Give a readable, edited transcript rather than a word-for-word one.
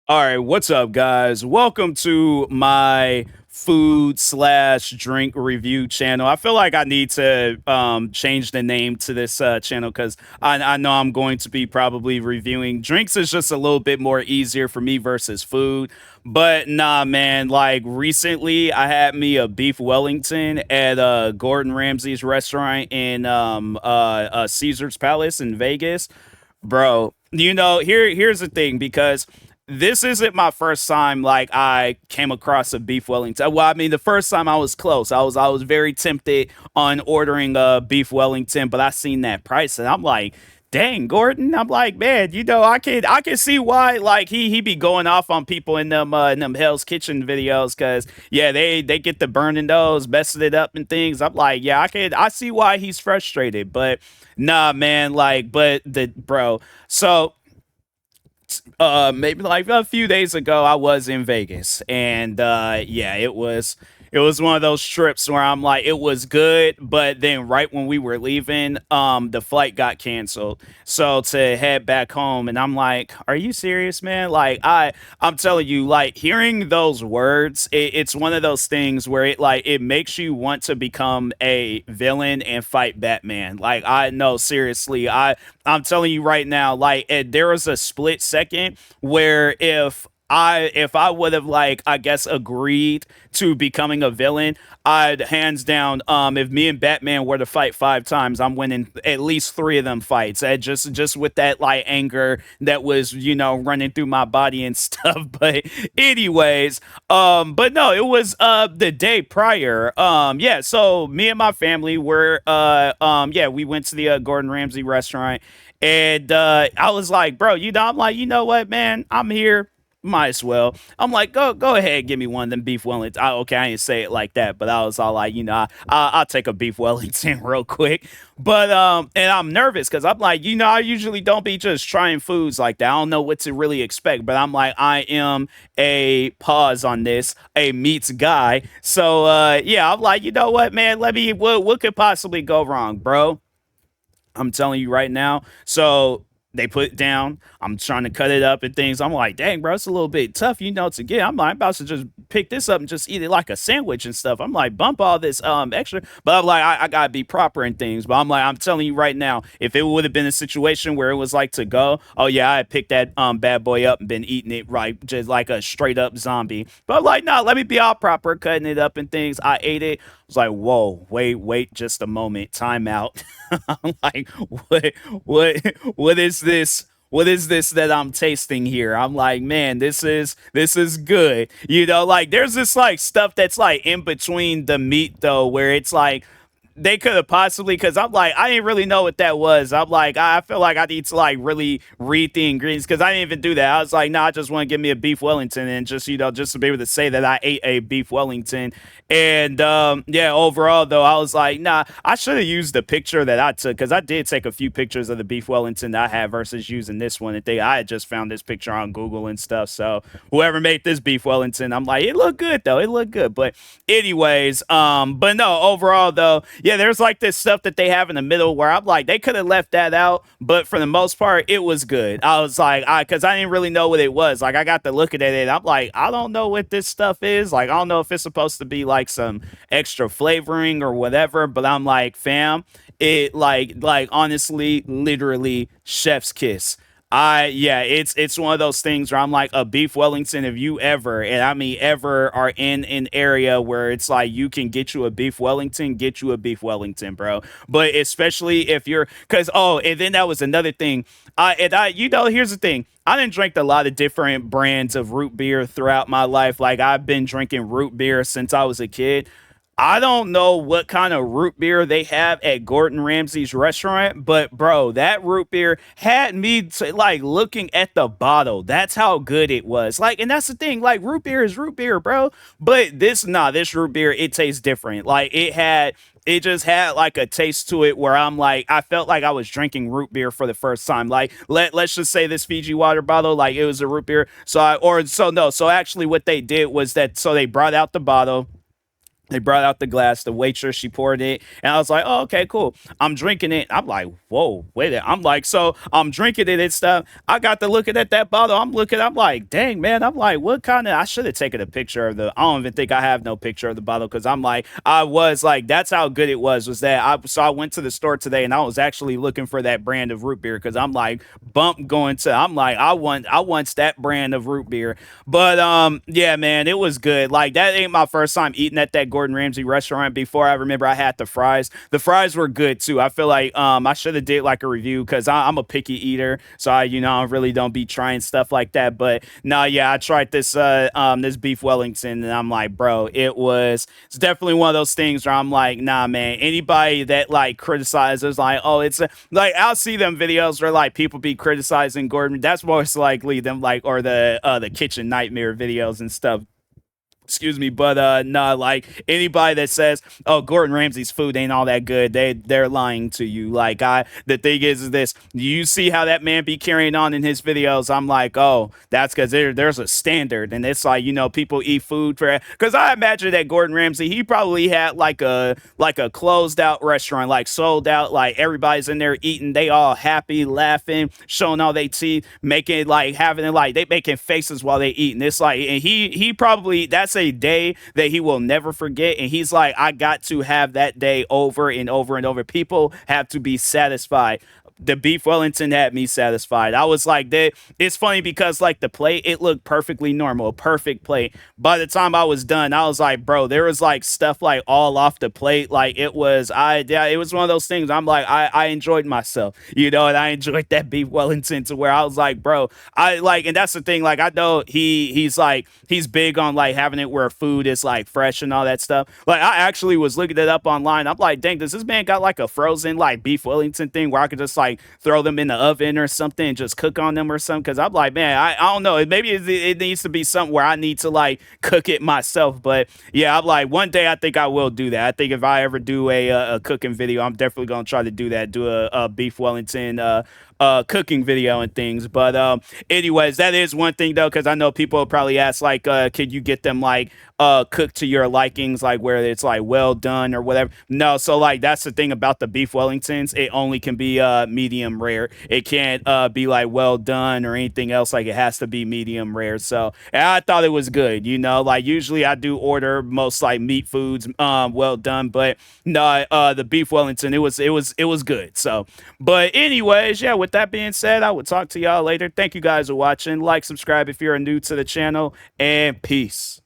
All right, what's up, guys? Welcome to my food slash drink review channel. I feel like I need to change the name to this channel because I know I'm going to be probably reviewing drinks. Is just a little bit more easier for me versus food. But nah, man, like recently I had me a beef Wellington at Gordon Ramsay's restaurant in Caesar's Palace in Vegas. Bro, here's the thing because this isn't my first time like I came across a beef Wellington. Well, I mean, the first time I was close. I was very tempted on ordering a beef Wellington, but I seen that price and I'm like, dang, Gordon. I'm like, man, I can see why like he be going off on people in them Hell's Kitchen videos because yeah, they get the burning those, messing it up and things. I'm like, yeah, I see why he's frustrated, but nah, man, like, but the bro. So maybe like a few days ago I was in Vegas and yeah, it was one of those trips where I'm like it was good, but then right when we were leaving, the flight got canceled. So to head back home and I'm like, are you serious, man? Like I'm telling you, like hearing those words, it's one of those things where it makes you want to become a villain and fight Batman. Like I know seriously, I'm telling you right now, like there was a split second where if I would have like I guess agreed to becoming a villain, I'd hands down if me and Batman were to fight 5 times, I'm winning at least 3 of them fights. Just with that like anger that was running through my body and stuff. But anyways, but no, it was the day prior. Yeah, so me and my family were yeah, we went to the Gordon Ramsay restaurant and I was like, bro, I'm like, you know what, man? I'm here. Might as well. I'm like, go ahead, give me one of them beef Wellington. Okay, I didn't say it like that, but I was all like, I'll take a beef Wellington real quick. But and I'm nervous because I'm like, I usually don't be just trying foods like that. I don't know what to really expect, but I'm like, I am a pause on this, a meats guy. So yeah, I'm like, you know what, man? What could possibly go wrong, bro? I'm telling you right now. So they put it down. I'm trying to cut it up and things. I'm like, dang, bro, it's a little bit tough, to get. I'm like, I'm about to just pick this up and just eat it like a sandwich and stuff. I'm like, bump all this extra. But I'm like, I gotta be proper and things. But I'm like, I'm telling you right now, if it would have been a situation where it was like to go, oh yeah, I picked that bad boy up and been eating it right, just like a straight up zombie. But I'm like, no, let me be all proper, cutting it up and things. I ate it. I was like, whoa, wait, just a moment, time out. I'm like, what, what is this? What is this that I'm tasting here? I'm like, man, this is good. Like there's this like stuff that's like in between the meat though, where it's like they could have possibly because I'm like I didn't really know what that was. I'm like I feel like I need to like really read the ingredients because I didn't even do that. I was like, no, I just want to give me a beef Wellington and just just to be able to say that I ate a beef Wellington. And yeah, overall though, I was like, nah, I should have used the picture that I took because I did take a few pictures of the beef Wellington that I had versus using this one. And I had just found this picture on Google and stuff. So whoever made this beef Wellington, I'm like, it looked good though. It looked good. But anyways, but no, overall though, yeah, there's like this stuff that they have in the middle where I'm like, they could have left that out, but for the most part, it was good. I was like, because I didn't really know what it was. Like, I got to looking at it. I'm like, I don't know what this stuff is. Like, I don't know if it's supposed to be like some extra flavoring or whatever. But I'm like, fam, it like honestly, literally, chef's kiss. Yeah, it's one of those things where I'm like a beef Wellington. If you ever, and I mean ever, are in an area where it's like you can get you a beef Wellington, get you a beef Wellington, bro. But especially if you're, cause and then that was another thing. Here's the thing. I didn't drink a lot of different brands of root beer throughout my life. Like I've been drinking root beer since I was a kid. I don't know what kind of root beer they have at Gordon Ramsay's restaurant, but bro, that root beer had me like looking at the bottle. That's how good it was. Like, and that's the thing. Like, root beer is root beer, bro. But this root beer, it tastes different. Like, it just had like a taste to it where I'm like, I felt like I was drinking root beer for the first time. Like, let's just say this Fiji water bottle, like it was a root beer. So actually, what they did was that so they brought out the bottle They brought out the glass. The waitress, she poured it, and I was like, "Oh, okay, cool." I'm drinking it. I'm like, "Whoa, wait a minute." I'm like, so I'm drinking it and stuff. I got to looking at that bottle. I'm looking. I'm like, "Dang, man." I'm like, "What kind of?" I should have taken a picture of the. I don't even think I have no picture of the bottle because I'm like, I was like, that's how good it was. Was that I? So I went to the store today and I was actually looking for that brand of root beer because I'm like, bump going to. I'm like, I want that brand of root beer. But yeah, man, it was good. Like that ain't my first time eating at that Gordon Ramsay restaurant before. I remember I had the fries. The fries were good too. I feel like I should have did like a review because I'm a picky eater, so I really don't be trying stuff like that. But no, yeah, I tried this beef Wellington, and I'm like, bro, it's definitely one of those things where I'm like, nah, man. Anybody that like criticizes like, oh, like I'll see them videos where like people be criticizing Gordon. That's most likely them like or the kitchen nightmare videos and stuff. Excuse me, but nah, like anybody that says, "Oh, Gordon Ramsay's food ain't all that good," they're lying to you. Like the thing is this: you see how that man be carrying on in his videos. I'm like, oh, that's because there's a standard, and it's like people eat food for. Because I imagine that Gordon Ramsay, he probably had like a closed out restaurant, like sold out, like everybody's in there eating, they all happy, laughing, showing all their teeth, making like having it like they making faces while they eating. It's like, and he probably that's a day that he will never forget. And he's like, I got to have that day over and over and over. People have to be satisfied. The beef Wellington had me satisfied. I was like, that. It's funny because like the plate, it looked perfectly normal, perfect plate. By the time I was done, I was like, bro, there was like stuff like all off the plate. Like yeah, it was one of those things. I'm like, I enjoyed myself, and I enjoyed that beef Wellington to where I was like, bro, I like, and that's the thing. Like I know he's big on like having it where food is like fresh and all that stuff. Like I actually was looking it up online. I'm like, dang, does this man got like a frozen like beef Wellington thing where I could just like throw them in the oven or something and just cook on them or something? Because I'm like, man, I don't know. Maybe it needs to be something where I need to like cook it myself. But yeah, I'm like, one day I think I will do that. I think if I ever do a cooking video, I'm definitely gonna try to do that. Do a beef Wellington cooking video and things. But anyways, that is one thing though, because I know people will probably ask like, could you get them like cooked to your likings, like where it's like well done or whatever? No, so like that's the thing about the beef Wellingtons. It only can be medium rare. It can't be like well done or anything else. Like it has to be medium rare. So and I thought it was good. Like usually I do order most like meat foods well done, but no, the beef Wellington, it was good. So, but anyways, yeah. With that being said, I will talk to y'all later. Thank you guys for watching. Like, subscribe if you're new to the channel, and peace.